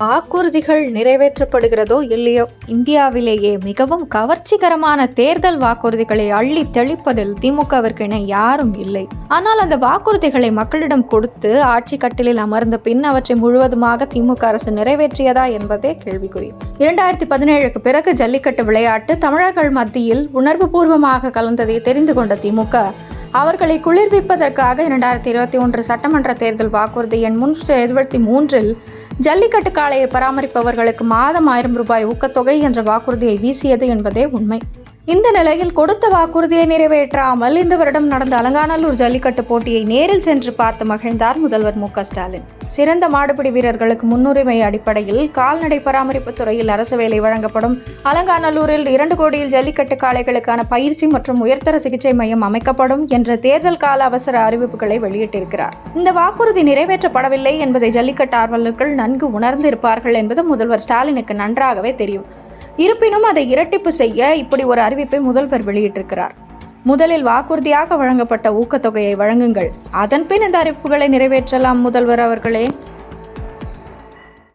வாக்குறுதிகள் நிறைவேற்றப்படுகிறதோ இல்லையோ, இந்தியாவிலேயே மிகவும் கவர்ச்சிகரமான தேர்தல் வாக்குறுதிகளை அள்ளி தெளிப்பதில் திமுகவிற்கு இணை யாரும் இல்லை. ஆனால் அந்த வாக்குறுதிகளை மக்களிடம் கொடுத்து ஆட்சி கட்டிலில் அமர்ந்த பின் அவற்றை முழுவதுமாக திமுக அரசு நிறைவேற்றியதா என்பதே கேள்விக்குறி. 2017க்கு பிறகு ஜல்லிக்கட்டு விளையாட்டு தமிழர்கள் மத்தியில் உணர்வுபூர்வமாக கலந்ததை தெரிந்து கொண்ட திமுக அவர்களை குளிர்விப்பதற்காக 2021 சட்டமன்ற தேர்தல் வாக்குறுதி எண் 373 ஜல்லிக்கட்டு காளையை பராமரிப்பவர்களுக்கு மாதம் 1000 ரூபாய் ஊக்கத்தொகை என்ற வாக்குறுதியை வீசியது என்பதே உண்மை. இந்த நிலையில் கொடுத்த வாக்குறுதியை நிறைவேற்றாமல் இந்த வருடம் நடந்த அலங்காநல்லூர் ஜல்லிக்கட்டு போட்டியை நேரில் சென்று பார்த்து மகிழ்ந்தார் முதல்வர் மு க ஸ்டாலின். சிறந்த மாடுபிடி வீரர்களுக்கு முன்னுரிமை அடிப்படையில் கால்நடை பராமரிப்பு துறையில் அரசு வேலை வழங்கப்படும். அலங்காநல்லூரில் 2 கோடியில் ஜல்லிக்கட்டு காளைகளுக்கான பயிற்சி மற்றும் உயர்தர சிகிச்சை மையம் அமைக்கப்படும் என்ற தேர்தல் கால அவசர அறிவிப்புகளை வெளியிட்டிருக்கிறார். இந்த வாக்குறுதி நிறைவேற்றப்படவில்லை என்பதை ஜல்லிக்கட்டு ஆர்வலர்கள் நன்கு உணர்ந்திருப்பார்கள் என்பது முதல்வர் ஸ்டாலினுக்கு நன்றாகவே தெரியும். இருப்பினும் அதை இரட்டிப்பு செய்ய இப்படி ஒரு அறிவிப்பை முதல்வர் வெளியிட்டிருக்கிறார். முதலில் வாக்குறுதியாக வழங்கப்பட்ட ஊக்கத்தொகையை வழங்குங்கள், அதன் பின் இந்த அறிவிப்புகளை நிறைவேற்றலாம் முதல்வர் அவர்களே.